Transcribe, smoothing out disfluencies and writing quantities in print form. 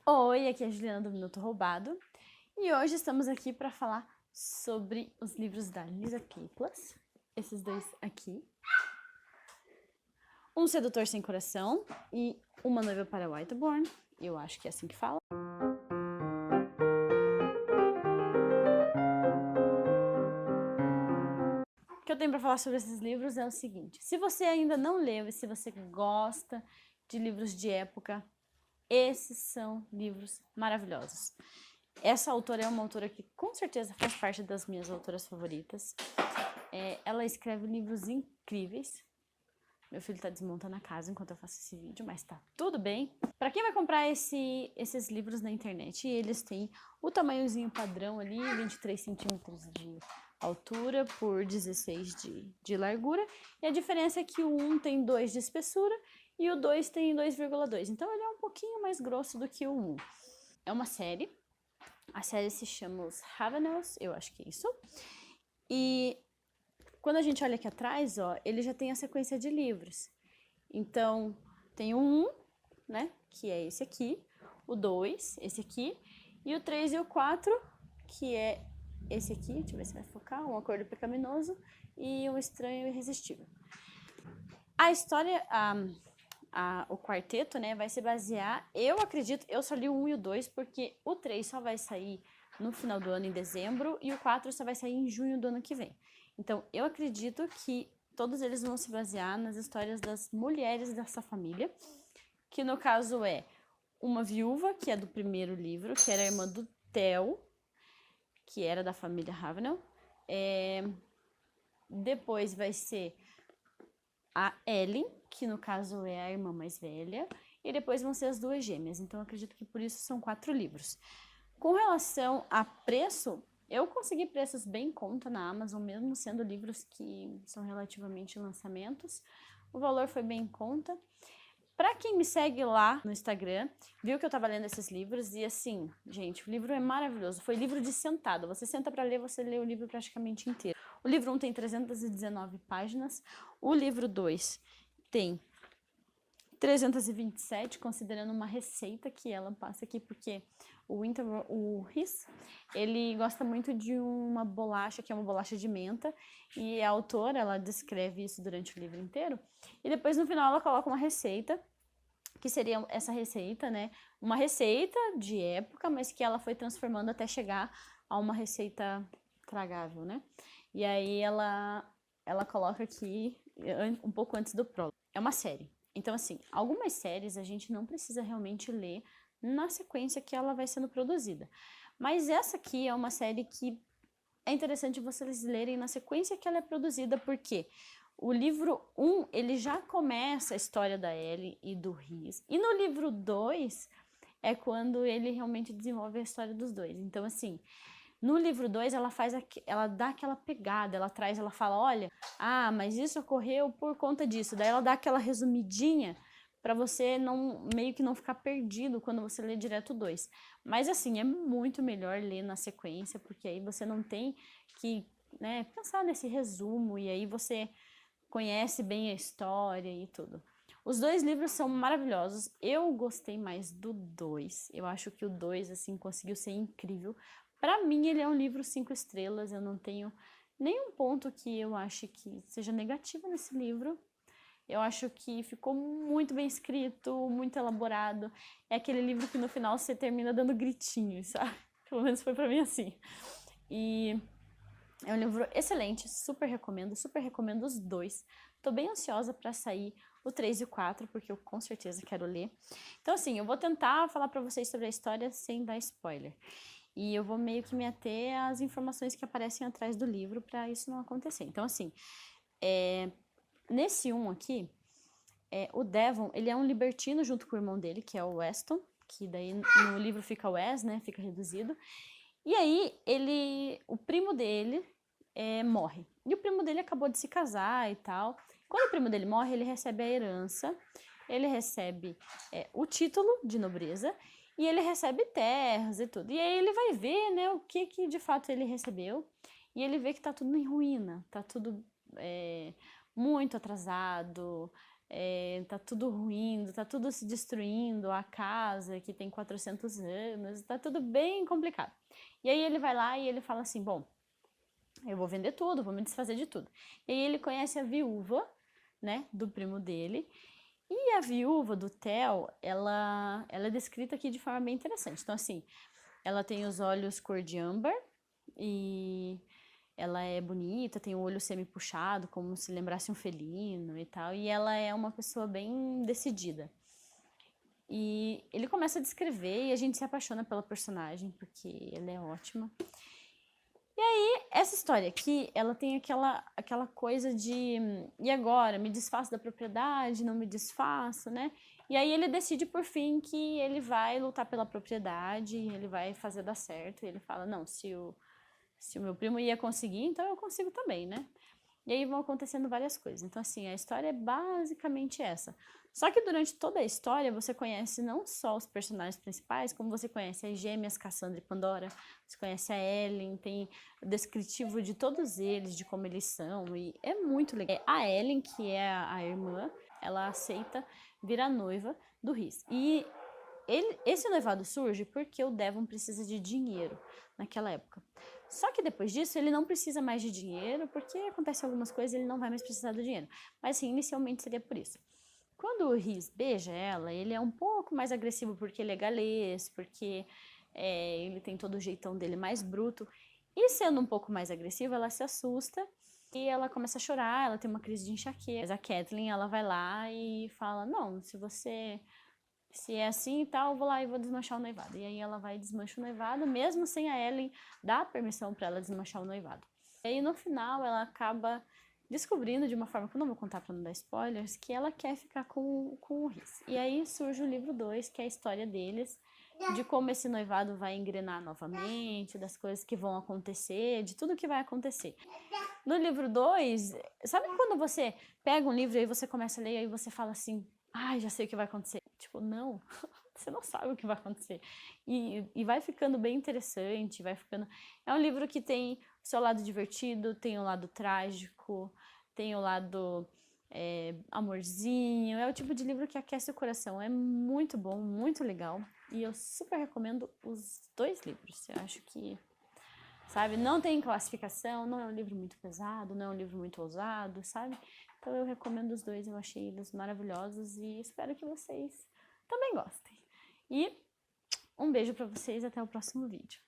Oi, aqui é a Juliana do Minuto Roubado e hoje estamos aqui para falar sobre os livros da Lisa Kleypas, esses dois aqui. Um Sedutor Sem Coração e Uma Noiva para Whiteborn, eu acho que é assim que fala. O que eu tenho para falar sobre esses livros é o seguinte: se você ainda não leu e se você gosta de livros de época, esses são livros maravilhosos. Essa autora é uma autora que com certeza faz parte das minhas autoras favoritas. Ela escreve livros incríveis. Meu filho tá desmontando a casa enquanto eu faço esse vídeo, mas tá tudo bem. Para quem vai comprar esses livros na internet, eles têm o tamanhozinho padrão ali, 23 centímetros de altura por 16 de largura. E a diferença é que o 1 tem 2 de espessura e o 2 tem 2,2. Então ele é um pouquinho mais grosso do que o 1. É uma série. A série se chama Os Ravenels, eu acho que é isso. E quando a gente olha aqui atrás, ó, ele já tem a sequência de livros. Então, tem o 1, né, que é esse aqui, o 2, esse aqui, e o 3 e o 4, que é esse aqui, deixa eu ver se vai focar, Um Acordo Pecaminoso e Um Estranho Irresistível. A história, o quarteto, né, vai se basear, eu acredito, eu só li o 1 e o 2, porque o 3 só vai sair no final do ano, em dezembro, e o 4 só vai sair em junho do ano que vem. Então, eu acredito que todos eles vão se basear nas histórias das mulheres dessa família, que no caso é uma viúva, que é do primeiro livro, que era a irmã do Theo, que era da família Ravenel. Depois vai ser a Ellen, que no caso é a irmã mais velha, e depois vão ser as duas gêmeas. Então, eu acredito que por isso são 4 livros. Com relação a preço, eu consegui preços bem em conta na Amazon, mesmo sendo livros que são relativamente lançamentos. O valor foi bem em conta. Para quem me segue lá no Instagram, viu que eu tava lendo esses livros e assim, gente, o livro é maravilhoso. Foi livro de sentado. Você senta para ler, você lê o livro praticamente inteiro. O livro 1 tem 319 páginas. O livro 2 tem 327, considerando uma receita que ela passa aqui, porque o Riz, ele gosta muito de uma bolacha, que é uma bolacha de menta, e a autora, ela descreve isso durante o livro inteiro, e depois no final ela coloca uma receita, que seria essa receita, né, uma receita de época, mas que ela foi transformando até chegar a uma receita tragável, né, e aí ela coloca aqui um pouco antes do prólogo. É uma série. Então, assim, algumas séries a gente não precisa realmente ler na sequência que ela vai sendo produzida. Mas essa aqui é uma série que é interessante vocês lerem na sequência que ela é produzida, porque o livro 1, ele já começa a história da Ellie e do Riz. E no livro 2 é quando ele realmente desenvolve a história dos dois. Então, assim, no livro 2, ela dá aquela pegada, ela fala, olha, mas isso ocorreu por conta disso. Daí ela dá aquela resumidinha para você não meio que não ficar perdido quando você lê direto o 2. Mas assim, é muito melhor ler na sequência, porque aí você não tem que, né, pensar nesse resumo e aí você conhece bem a história e tudo. Os dois livros são maravilhosos. Eu gostei mais do 2. Eu acho que o 2 assim conseguiu ser incrível. Para mim, ele é um livro 5 estrelas. Eu não tenho nenhum ponto que eu ache que seja negativo nesse livro. Eu acho que ficou muito bem escrito, muito elaborado. É aquele livro que no final você termina dando gritinhos, sabe? Pelo menos foi para mim assim. E é um livro excelente, super recomendo os dois. Tô bem ansiosa para sair o 3 e o 4, porque eu com certeza quero ler. Então, assim, eu vou tentar falar para vocês sobre a história sem dar spoiler. E eu vou meio que me ater às informações que aparecem atrás do livro para isso não acontecer. Então, assim, nesse aqui, o Devon, ele é um libertino junto com o irmão dele, que é o Weston, que daí no livro fica Wes, né, fica reduzido. E aí, o primo dele morre. E o primo dele acabou de se casar e tal. Quando o primo dele morre, ele recebe a herança, ele recebe o título de nobreza e ele recebe terras e tudo. E aí ele vai ver, né, o que de fato ele recebeu e ele vê que tá tudo em ruína, tá tudo muito atrasado, tá tudo ruindo, tá tudo se destruindo, a casa que tem 400 anos, tá tudo bem complicado. E aí ele vai lá e ele fala assim, bom, eu vou vender tudo, vou me desfazer de tudo. E aí ele conhece a viúva, né, do primo dele, e a viúva do Theo, ela é descrita aqui de forma bem interessante. Então, assim, ela tem os olhos cor de âmbar e ela é bonita, tem o olho semi-puxado, como se lembrasse um felino e tal. E ela é uma pessoa bem decidida. E ele começa a descrever e a gente se apaixona pela personagem, porque ela é ótima. E aí, essa história aqui, ela tem aquela coisa de... E agora? Me desfaço da propriedade? Não me desfaço, né? E aí ele decide, por fim, que ele vai lutar pela propriedade, ele vai fazer dar certo. E ele fala, não, se o meu primo ia conseguir, então eu consigo também, né? E aí vão acontecendo várias coisas. Então, assim, a história é basicamente essa. Só que durante toda a história, você conhece não só os personagens principais, como você conhece as gêmeas Cassandra e Pandora, você conhece a Ellen, tem o descritivo de todos eles, de como eles são, e é muito legal. A Ellen, que é a irmã, ela aceita virar noiva do Rhys. E esse noivado surge porque o Devon precisa de dinheiro naquela época. Só que depois disso ele não precisa mais de dinheiro, porque acontecem algumas coisas e ele não vai mais precisar do dinheiro. Mas assim, inicialmente seria por isso. Quando o Rhys beija ela, ele é um pouco mais agressivo porque ele é galês, porque ele tem todo o jeitão dele mais bruto. E sendo um pouco mais agressivo, ela se assusta e ela começa a chorar, ela tem uma crise de enxaqueca. Mas a Catelyn, ela vai lá e fala, não, se é assim e tal, eu vou lá e vou desmanchar o noivado. E aí ela vai e desmancha o noivado, mesmo sem a Ellen dar permissão para ela desmanchar o noivado. E aí no final ela acaba descobrindo de uma forma que eu não vou contar para não dar spoilers, que ela quer ficar com o Rhys. E aí surge o livro 2, que é a história deles, de como esse noivado vai engrenar novamente, das coisas que vão acontecer, de tudo que vai acontecer. No livro 2, sabe quando você pega um livro e aí você começa a ler e aí você fala assim, ai, já sei o que vai acontecer. Tipo, não, você não sabe o que vai acontecer. E vai ficando bem interessante, vai ficando... É um livro que tem o seu lado divertido, tem o lado trágico, tem o lado amorzinho. É o tipo de livro que aquece o coração. É muito bom, muito legal. E eu super recomendo os 2 livros. Eu acho que, sabe, não tem classificação, não é um livro muito pesado, não é um livro muito ousado, sabe? Então eu recomendo os 2, eu achei eles maravilhosos e espero que vocês também gostem. E um beijo pra vocês, até o próximo vídeo.